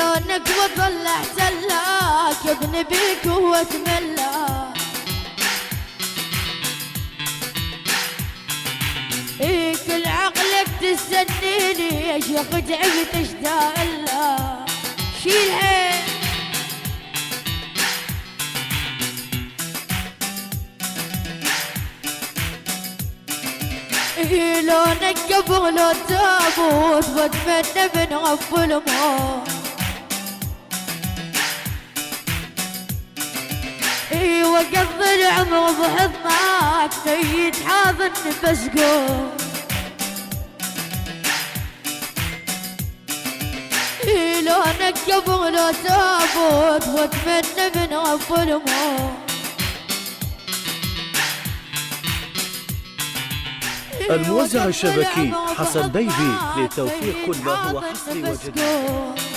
لونك وظل احتلاك يا ابن بيك واتملاك. ايه كل عقلك تستنيني يا شيخ تعبت اشتاق لك. شيلها ايه لونك قبل التابوت واتمنى من غف الموت. ايه وقضي العمر بحضنك سيد حاضن بسقوط. ايه لونك قبل التابوت واتمنى من غف الموت. الموزع الشبكي حسن بيبي لتوفير كل ما هو حصري وجديد.